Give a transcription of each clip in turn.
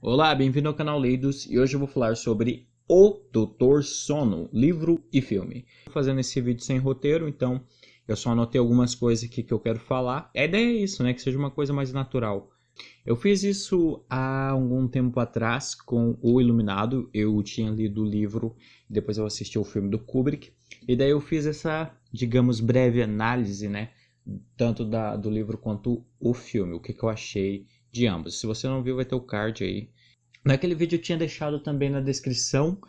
Olá, bem-vindo ao canal Leidos e hoje eu vou falar sobre O Doutor Sono, livro e filme. Estou fazendo esse vídeo sem roteiro, então eu só anotei algumas coisas aqui que eu quero falar. A ideia é isso, né? Que seja uma coisa mais natural. Eu fiz isso há algum tempo atrás com O Iluminado. Eu tinha lido o livro, depois eu assisti o filme do Kubrick. E daí eu fiz essa, digamos, breve análise, né? Tanto do livro quanto o filme, o que eu achei de ambos. Se você não viu, vai ter o card aí. Naquele vídeo eu tinha deixado também na descrição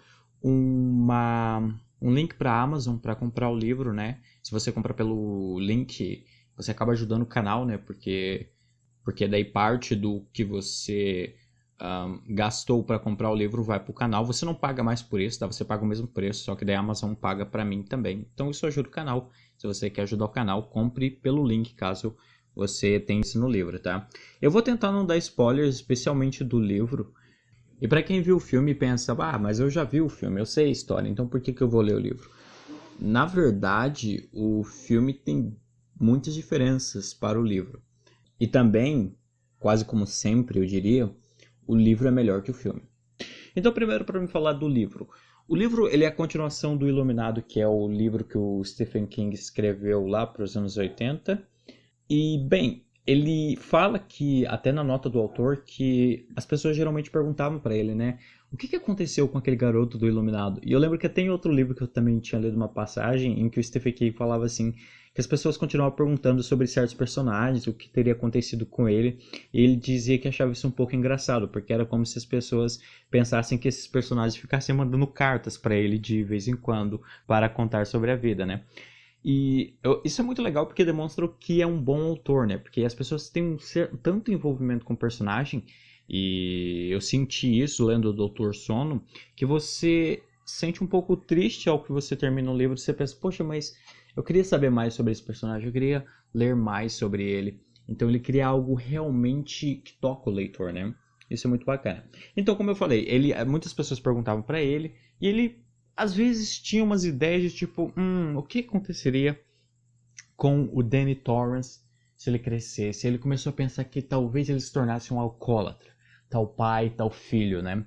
um link para a Amazon para comprar o livro, né? Se você comprar pelo link, você acaba ajudando o canal, né? Porque daí parte do que você gastou para comprar o livro vai para o canal. Você não paga mais por isso, tá? Você paga o mesmo preço, só que daí a Amazon paga para mim também. Então isso ajuda o canal. Se você quer ajudar o canal, compre pelo link, caso você tenha isso no livro, tá? Eu vou tentar não dar spoilers, especialmente do livro. E para quem viu o filme e pensa, mas eu já vi o filme, eu sei a história, então por que eu vou ler o livro? Na verdade, o filme tem muitas diferenças para o livro. E também, quase como sempre eu diria, o livro é melhor que o filme. Então, primeiro para me falar do livro. O livro ele é a continuação do Iluminado, que é o livro que o Stephen King escreveu lá para os anos 80. E, bem, ele fala que, até na nota do autor, que as pessoas geralmente perguntavam para ele, né? O que aconteceu com aquele garoto do Iluminado? E eu lembro que tem outro livro que eu também tinha lido uma passagem em que o Stephen King falava assim, que as pessoas continuavam perguntando sobre certos personagens, o que teria acontecido com ele, e ele dizia que achava isso um pouco engraçado, porque era como se as pessoas pensassem que esses personagens ficassem mandando cartas para ele de vez em quando para contar sobre a vida, né? Isso é muito legal porque demonstra que é um bom autor, né? Porque as pessoas têm tanto envolvimento com o personagem, e eu senti isso lendo o Doutor Sono, que você sente um pouco triste ao que você termina o livro. Você pensa, poxa, mas eu queria saber mais sobre esse personagem, eu queria ler mais sobre ele. Então ele cria algo realmente que toca o leitor, né? Isso é muito bacana. Então, como eu falei, muitas pessoas perguntavam para ele, e ele às vezes tinha umas ideias de tipo, o que aconteceria com o Danny Torrance se ele crescesse? Ele começou a pensar que talvez ele se tornasse um alcoólatra, tal pai, tal filho, né?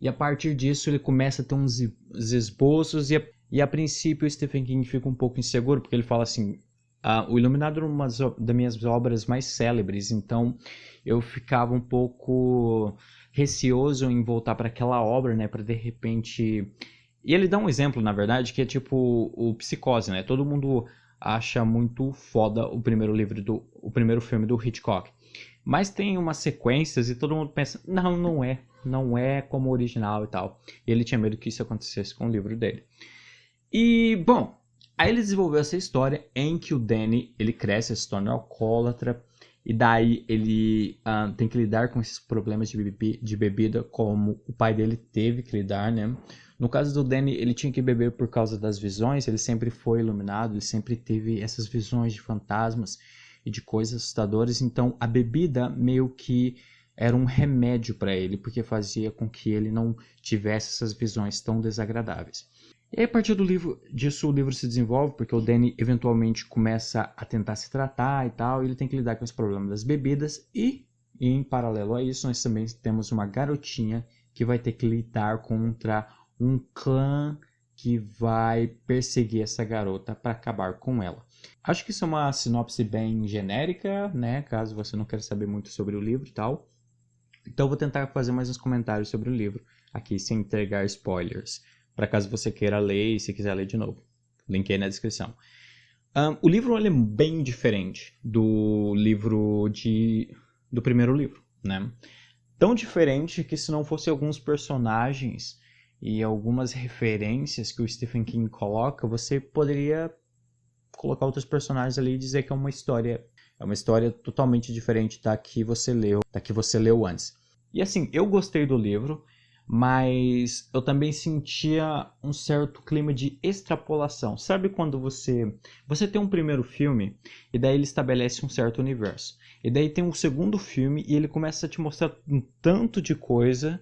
E a partir disso ele começa a ter uns esboços e a princípio o Stephen King fica um pouco inseguro, porque ele fala assim, o Iluminado era uma das minhas obras mais célebres, então eu ficava um pouco receoso em voltar para aquela obra, né, para de repente... E ele dá um exemplo, na verdade, que é tipo o Psicose, né? Todo mundo acha muito foda o primeiro filme do Hitchcock. Mas tem umas sequências e todo mundo pensa, não é como o original e tal. E ele tinha medo que isso acontecesse com o livro dele. E, bom, aí ele desenvolveu essa história em que o Danny, ele cresce, se torna alcoólatra, e daí ele tem que lidar com esses problemas de bebida como o pai dele teve que lidar, né? No caso do Danny, ele tinha que beber por causa das visões, ele sempre foi iluminado, ele sempre teve essas visões de fantasmas e de coisas assustadoras, então a bebida meio que era um remédio para ele, porque fazia com que ele não tivesse essas visões tão desagradáveis. E aí, a partir disso o livro se desenvolve, porque o Danny eventualmente começa a tentar se tratar e tal, e ele tem que lidar com esse problema das bebidas, e em paralelo a isso, nós também temos uma garotinha que vai ter que lidar contra um clã que vai perseguir essa garota para acabar com ela. Acho que isso é uma sinopse bem genérica, né? Caso você não queira saber muito sobre o livro e tal. Então eu vou tentar fazer mais uns comentários sobre o livro aqui, sem entregar spoilers, para caso você queira ler e se quiser ler de novo. Link aí na descrição. O livro ele é bem diferente do do primeiro livro, né? Tão diferente que se não fosse alguns personagens e algumas referências que o Stephen King coloca, você poderia colocar outros personagens ali e dizer que é uma história totalmente diferente da que você leu antes. E assim, eu gostei do livro, mas eu também sentia um certo clima de extrapolação. Sabe quando você tem um primeiro filme e daí ele estabelece um certo universo. E daí tem um segundo filme e ele começa a te mostrar um tanto de coisa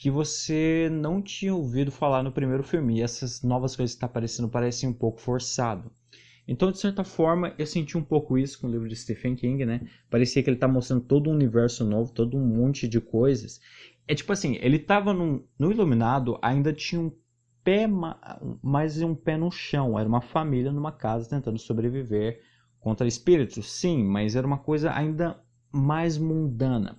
que você não tinha ouvido falar no primeiro filme. E essas novas coisas que estão aparecendo parecem um pouco forçado. Então, de certa forma, eu senti um pouco isso com o livro de Stephen King, né? Parecia que ele está mostrando todo um universo novo, todo um monte de coisas. É tipo assim, ele tava no Iluminado, ainda tinha um pé, mais um pé no chão. Era uma família numa casa tentando sobreviver contra espíritos, sim, mas era uma coisa ainda mais mundana.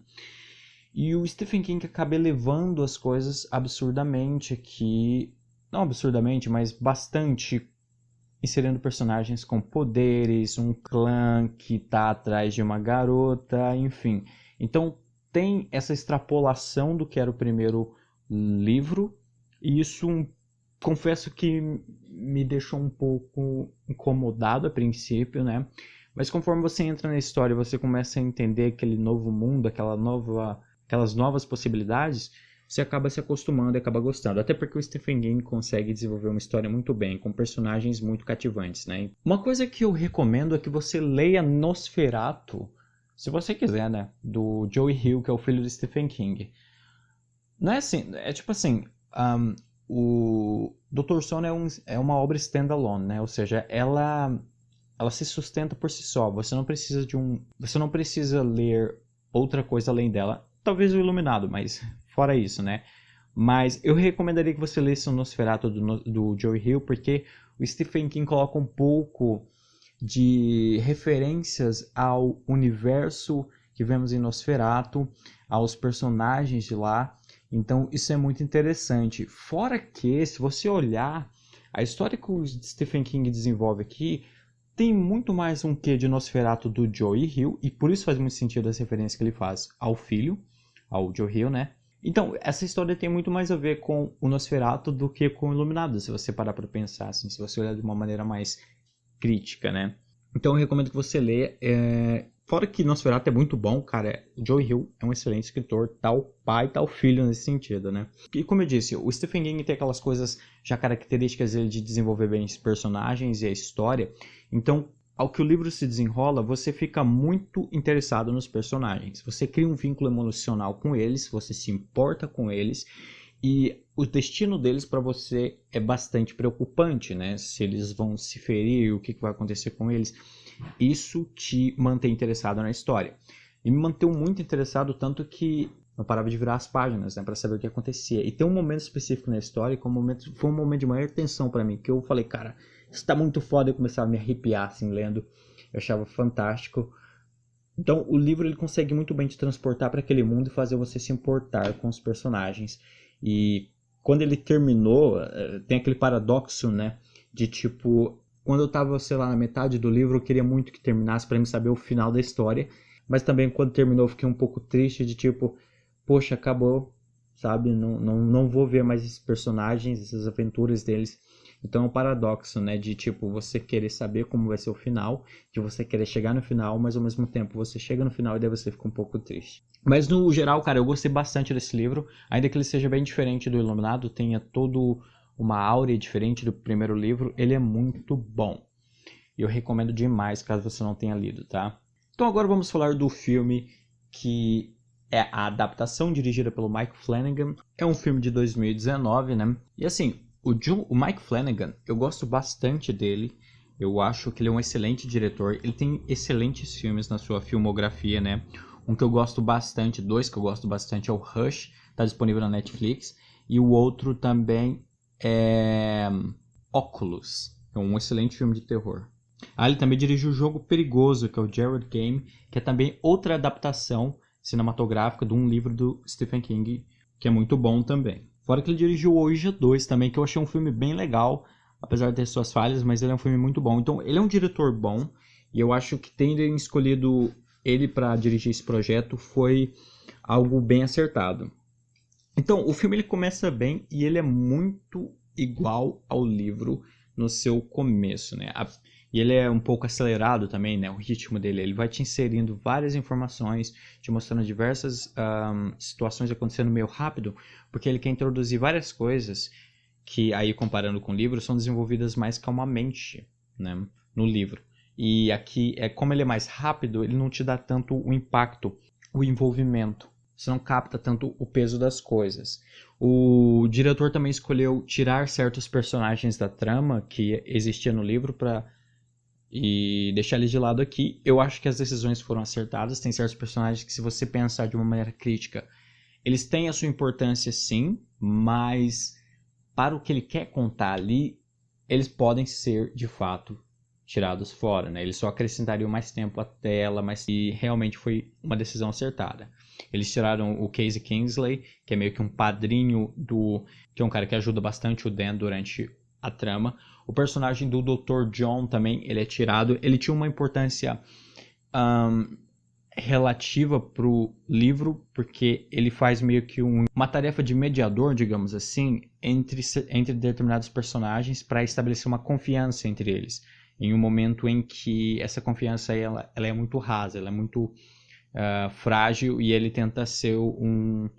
E o Stephen King acaba elevando as coisas absurdamente aqui, não absurdamente, mas bastante, inserindo personagens com poderes, um clã que está atrás de uma garota, enfim. Então tem essa extrapolação do que era o primeiro livro, e isso confesso que me deixou um pouco incomodado a princípio, né? Mas conforme você entra na história, você começa a entender aquele novo mundo, aquelas novas possibilidades, você acaba se acostumando e acaba gostando. Até porque o Stephen King consegue desenvolver uma história muito bem, com personagens muito cativantes, né? Uma coisa que eu recomendo é que você leia Nosferatu, se você quiser, né? Do Joe Hill, que é o filho do Stephen King. Não é assim, é tipo assim, o Dr. Sono é uma obra standalone, né? Ou seja, ela se sustenta por si só. Você não precisa ler outra coisa além dela. Talvez o Iluminado, mas fora isso, né? Mas eu recomendaria que você lesse o Nosferatu do Joe Hill, porque o Stephen King coloca um pouco de referências ao universo que vemos em Nosferatu, aos personagens de lá. Então isso é muito interessante. Fora que, se você olhar, a história que o Stephen King desenvolve aqui tem muito mais um quê de Nosferatu do Joe Hill, e por isso faz muito sentido as referências que ele faz ao filho, ao Joe Hill, né? Então, essa história tem muito mais a ver com o Nosferatu do que com o Iluminado, se você parar para pensar, assim, se você olhar de uma maneira mais crítica, né? Então eu recomendo que você leia. Fora que Nosferatu é muito bom, cara, o Joe Hill é um excelente escritor, tal pai, tal filho nesse sentido, né? E como eu disse, o Stephen King tem aquelas coisas já características dele de desenvolver bem os personagens e a história. Então, ao que o livro se desenrola, você fica muito interessado nos personagens. Você cria um vínculo emocional com eles, você se importa com eles, e o destino deles para você é bastante preocupante, né? Se eles vão se ferir, o que vai acontecer com eles. Isso te mantém interessado na história. E me manteve muito interessado, tanto que eu parava de virar as páginas, né, para saber o que acontecia. E tem um momento específico na história que foi um momento de maior tensão para mim, que eu falei, cara, isso tá muito foda, eu começava a me arrepiar assim lendo. Eu achava fantástico. Então, o livro ele consegue muito bem te transportar para aquele mundo e fazer você se importar com os personagens. E quando ele terminou, tem aquele paradoxo, né, de tipo, quando eu tava, sei lá, na metade do livro, eu queria muito que terminasse para mim saber o final da história, mas também quando terminou eu fiquei um pouco triste de tipo, poxa, acabou, sabe? Não vou ver mais esses personagens, essas aventuras deles. Então é um paradoxo, né? De tipo, você querer saber como vai ser o final, de você querer chegar no final, mas ao mesmo tempo você chega no final e daí você fica um pouco triste. Mas no geral, cara, eu gostei bastante desse livro, ainda que ele seja bem diferente do Iluminado, tenha todo uma áurea diferente do primeiro livro, ele é muito bom. E eu recomendo demais, caso você não tenha lido, tá? Então agora vamos falar do filme que é a adaptação dirigida pelo Mike Flanagan. É um filme de 2019, né? E assim, o Mike Flanagan, eu gosto bastante dele. Eu acho que ele é um excelente diretor. Ele tem excelentes filmes na sua filmografia, né? Um que eu gosto bastante, dois que eu gosto bastante é o Rush, tá disponível na Netflix. E o outro também é Oculus, é um excelente filme de terror. Ele também dirigiu o Jogo Perigoso, que é o Jared Game, que é também outra adaptação cinematográfica de um livro do Stephen King, que é muito bom também. Fora que ele dirigiu o Ouija 2 também, que eu achei um filme bem legal, apesar de ter suas falhas, mas ele é um filme muito bom. Então, ele é um diretor bom, e eu acho que terem escolhido ele para dirigir esse projeto foi algo bem acertado. Então, o filme ele começa bem e ele é muito igual ao livro no seu começo, né? E ele é um pouco acelerado também, né? O ritmo dele, ele vai te inserindo várias informações, te mostrando diversas situações acontecendo meio rápido, porque ele quer introduzir várias coisas que aí, comparando com o livro, são desenvolvidas mais calmamente, né? No livro. E aqui, como ele é mais rápido, ele não te dá tanto o impacto, o envolvimento. Você não capta tanto o peso das coisas. O diretor também escolheu tirar certos personagens da trama que existia no livro e deixar eles de lado aqui. Eu acho que as decisões foram acertadas. Tem certos personagens que, se você pensar de uma maneira crítica, Eles têm a sua importância sim, mas para o que ele quer contar ali, eles podem ser, de fato, tirados fora, né? Eles só acrescentariam mais tempo à tela, mas e realmente foi uma decisão acertada. Eles tiraram o Casey Kingsley, que é meio que um padrinho que é um cara que ajuda bastante o Dan durante a trama. O personagem do Dr. John também, ele é tirado. Ele tinha uma importância relativa pro livro, porque ele faz meio que uma tarefa de mediador, digamos assim, entre determinados personagens para estabelecer uma confiança entre eles. Em um momento em que essa confiança ela é muito rasa, ela é muito frágil, e ele tenta ser um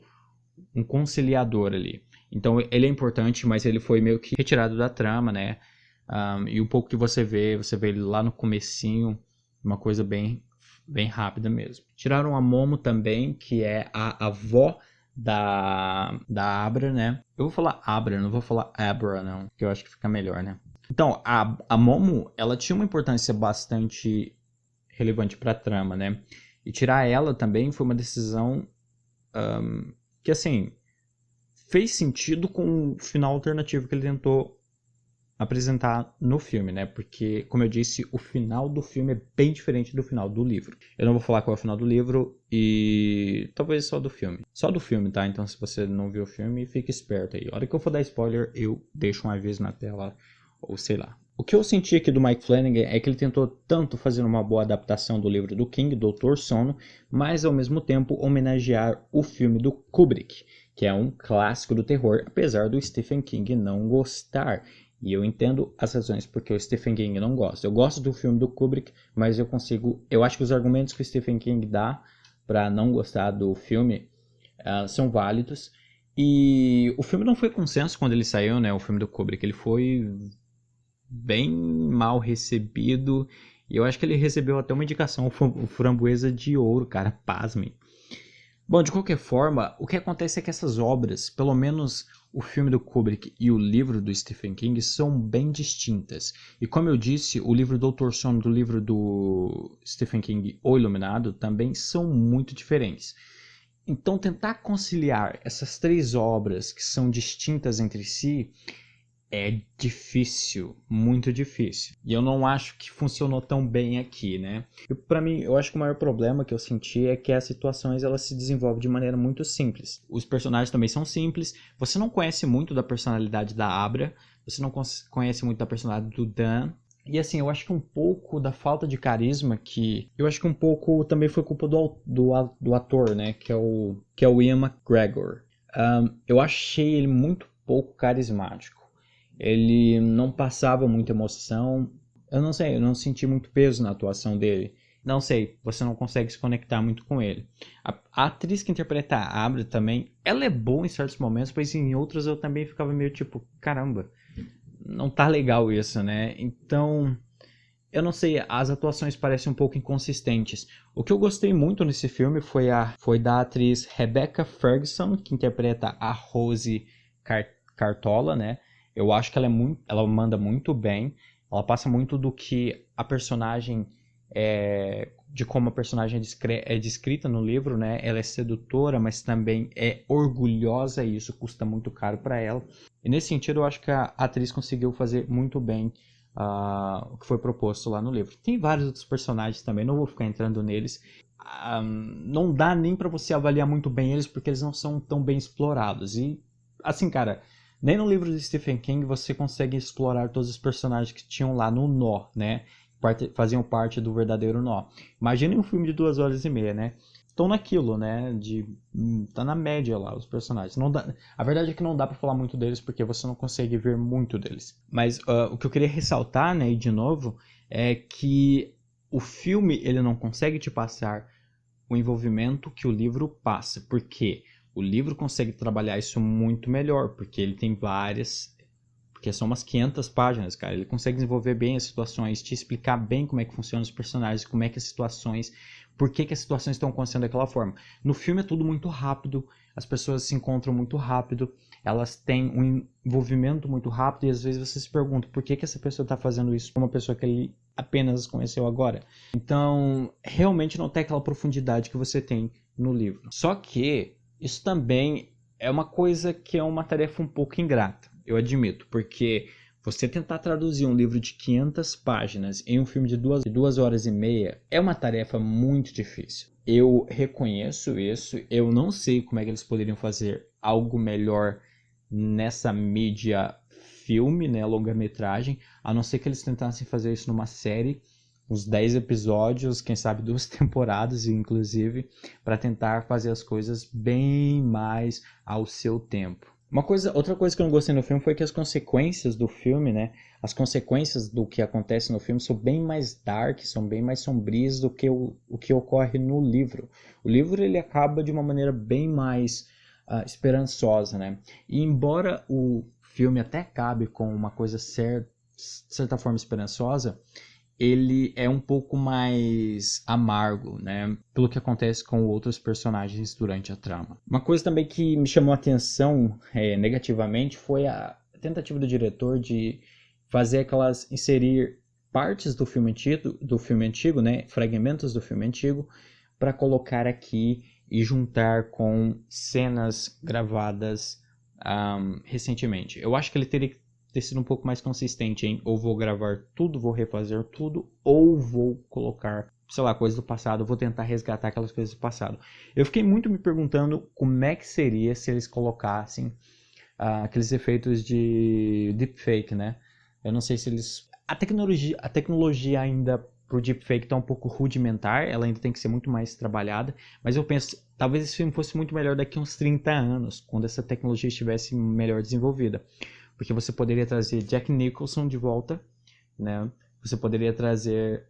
conciliador ali. Então ele é importante, mas ele foi meio que retirado da trama, né? E um pouco que você vê ele lá no comecinho, uma coisa bem rápida mesmo. Tiraram a Momo também, que é a avó da Abra, né? Eu vou falar Abra, não vou falar Abra, não, que eu acho que fica melhor, né? Então, a Momo, ela tinha uma importância bastante relevante para a trama, né? E tirar ela também foi uma decisão que, assim, fez sentido com o final alternativo que ele tentou apresentar no filme, né? Porque, como eu disse, o final do filme é bem diferente do final do livro. Eu não vou falar qual é o final do livro e talvez só do filme. Só do filme, tá? Então, se você não viu o filme, fique esperto aí. A hora que eu for dar spoiler, eu deixo um aviso na tela, ou sei lá. O que eu senti aqui do Mike Flanagan é que ele tentou tanto fazer uma boa adaptação do livro do King, Doutor Sono, mas ao mesmo tempo homenagear o filme do Kubrick, que é um clássico do terror, apesar do Stephen King não gostar. E eu entendo as razões porque o Stephen King não gosta. Eu gosto do filme do Kubrick, mas eu acho que os argumentos que o Stephen King dá para não gostar do filme são válidos. E o filme não foi consenso quando ele saiu, né? O filme do Kubrick, ele foi bem mal recebido. E eu acho que ele recebeu até uma indicação framboesa de ouro, cara. Pasmem. Bom, de qualquer forma, o que acontece é que essas obras, pelo menos o filme do Kubrick e o livro do Stephen King, são bem distintas. E como eu disse, o livro Doutor Sono do livro do Stephen King, O Iluminado, também são muito diferentes. Então, tentar conciliar essas três obras que são distintas entre si é difícil, muito difícil. E eu não acho que funcionou tão bem aqui, né? E para mim, eu acho que o maior problema que eu senti é que as situações elas se desenvolvem de maneira muito simples. Os personagens também são simples. Você não conhece muito da personalidade da Abra, você não conhece muito da personalidade do Dan. E assim, eu acho que um pouco da falta de carisma eu acho que um pouco também foi culpa do ator, né? Que é o Ian McGregor. Eu achei ele muito pouco carismático. Ele não passava muita emoção. Eu não sei, eu não senti muito peso na atuação dele. Não sei, você não consegue se conectar muito com ele. A atriz que interpreta a Abra também, ela é boa em certos momentos, mas em outros eu também ficava meio tipo, caramba, não tá legal isso, né? Então, eu não sei, as atuações parecem um pouco inconsistentes. O que eu gostei muito nesse filme foi da atriz Rebecca Ferguson, que interpreta a Rose Cartola, né? Eu acho que ela manda muito bem. Ela passa muito do que a personagem de como a personagem é descrita no livro, né? Ela é sedutora, mas também é orgulhosa e isso custa muito caro para ela. E nesse sentido, eu acho que a atriz conseguiu fazer muito bem o que foi proposto lá no livro. Tem vários outros personagens também, não vou ficar entrando neles. Não dá nem para você avaliar muito bem eles porque eles não são tão bem explorados. E assim, cara, nem no livro de Stephen King você consegue explorar todos os personagens que tinham lá no Nó, né? Faziam parte do verdadeiro Nó. Imagine um filme de 2 horas e meia, né? Estão naquilo, né? Tá na média lá os personagens. Não dá, a verdade é que não dá pra falar muito deles porque você não consegue ver muito deles. Mas o que eu queria ressaltar, né? E de novo, é que o filme ele não consegue te passar o envolvimento que o livro passa. Por quê? O livro consegue trabalhar isso muito melhor, porque ele tem porque são umas 500 páginas, cara. Ele consegue desenvolver bem as situações, te explicar bem como é que funcionam os personagens, como é que as situações, por que as situações estão acontecendo daquela forma. No filme é tudo muito rápido, as pessoas se encontram muito rápido, elas têm um envolvimento muito rápido e às vezes você se pergunta por que essa pessoa está fazendo isso com uma pessoa que ele apenas conheceu agora. Então, realmente não tem aquela profundidade que você tem no livro. Só que Isso também é uma coisa que é uma tarefa um pouco ingrata, eu admito, porque você tentar traduzir um livro de 500 páginas em um filme de 2 horas e meia é uma tarefa muito difícil. Eu reconheço isso, eu não sei como é que eles poderiam fazer algo melhor nessa mídia filme, né, longa-metragem, a não ser que eles tentassem fazer isso numa série, uns 10 episódios, quem sabe 2 temporadas, inclusive, para tentar fazer as coisas bem mais ao seu tempo. Outra coisa que eu não gostei no filme foi que as consequências do filme, né? As consequências do que acontece no filme são bem mais dark, são bem mais sombrias do que o que ocorre no livro. O livro ele acaba de uma maneira bem mais esperançosa, né? E embora o filme até acabe com uma coisa de certa forma esperançosa, ele é um pouco mais amargo, né? Pelo que acontece com outros personagens durante a trama. Uma coisa também que me chamou a atenção negativamente foi a tentativa do diretor de inserir partes do filme antigo, né? Fragmentos do filme antigo, para colocar aqui e juntar com cenas gravadas recentemente. Eu acho que ele teria que ter sido um pouco mais consistente em ou vou gravar tudo, vou refazer tudo, ou vou colocar, sei lá, coisas do passado, vou tentar resgatar aquelas coisas do passado. Eu fiquei muito me perguntando como é que seria se eles colocassem aqueles efeitos de deepfake, né? Eu não sei se eles... A tecnologia ainda pro deepfake tá um pouco rudimentar, ela ainda tem que ser muito mais trabalhada, mas eu penso, talvez esse filme fosse muito melhor daqui a uns 30 anos, quando essa tecnologia estivesse melhor desenvolvida. Porque você poderia trazer Jack Nicholson de volta, né? Você poderia trazer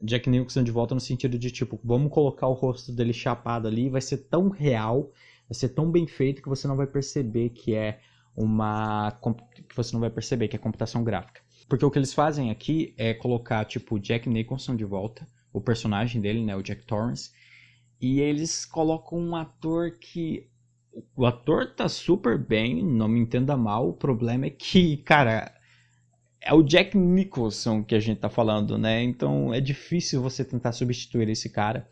Jack Nicholson de volta no sentido de, tipo, vamos colocar o rosto dele chapado ali, vai ser tão real, vai ser tão bem feito que você não vai perceber que é computação gráfica. Porque o que eles fazem aqui é colocar, tipo, Jack Nicholson de volta, o personagem dele, né, o Jack Torrance, e eles colocam um ator que... O ator tá super bem, não me entenda mal, o problema é que, cara, é o Jack Nicholson que a gente tá falando, né? Então é difícil você tentar substituir esse cara.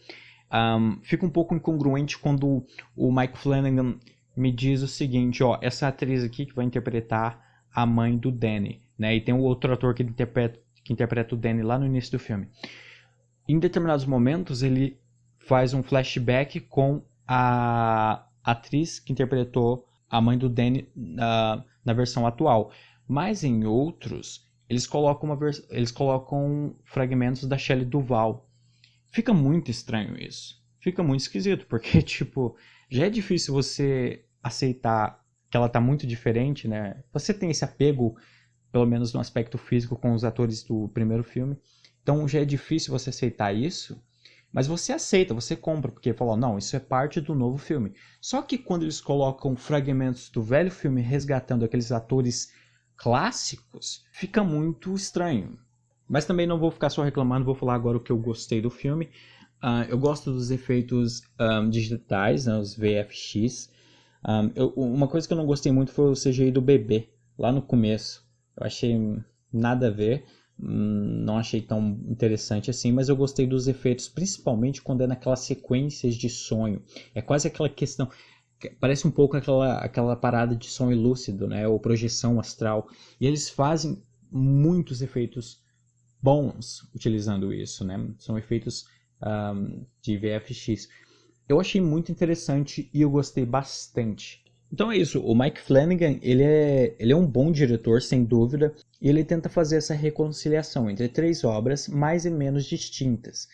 Fica um pouco incongruente quando o Mike Flanagan me diz o seguinte, ó, essa atriz aqui que vai interpretar a mãe do Danny, né? E tem um outro ator que interpreta o Danny lá no início do filme. Em determinados momentos ele faz um flashback com a atriz que interpretou a mãe do Danny na versão atual. Mas em outros, eles colocam fragmentos da Shelley Duvall. Fica muito estranho isso. Fica muito esquisito, porque, tipo, já é difícil você aceitar que ela tá muito diferente, né? Você tem esse apego, pelo menos no aspecto físico, com os atores do primeiro filme. Então já é difícil você aceitar isso. Mas você aceita, você compra, porque falou, não, isso é parte do novo filme. Só que quando eles colocam fragmentos do velho filme resgatando aqueles atores clássicos, fica muito estranho. Mas também não vou ficar só reclamando, vou falar agora o que eu gostei do filme. Eu gosto dos efeitos digitais, né, os VFX. Uma coisa que eu não gostei muito foi o CGI do bebê, lá no começo. Eu achei nada a ver. Não achei tão interessante assim, mas eu gostei dos efeitos, principalmente quando é naquelas sequências de sonho. É quase aquela questão, parece um pouco aquela parada de sonho lúcido, né, ou projeção astral. E eles fazem muitos efeitos bons utilizando isso, né? São efeitos de VFX. Eu achei muito interessante e eu gostei bastante. Então é isso, o Mike Flanagan, ele é um bom diretor, sem dúvida, e ele tenta fazer essa reconciliação entre 3 obras mais e menos distintas.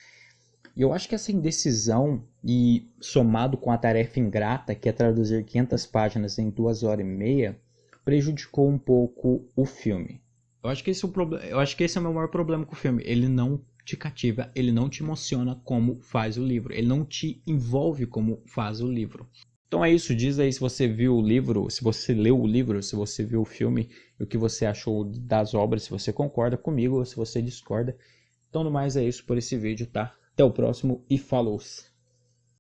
E eu acho que essa indecisão, e somado com a tarefa ingrata, que é traduzir 500 páginas em 2 horas e meia, prejudicou um pouco o filme. Eu acho que esse é o meu maior problema com o filme. Ele não te cativa, ele não te emociona como faz o livro, ele não te envolve como faz o livro. Então é isso, diz aí se você viu o livro, se você leu o livro, se você viu o filme, o que você achou das obras, se você concorda comigo ou se você discorda. Então no mais é isso por esse vídeo, tá? Até o próximo e falou!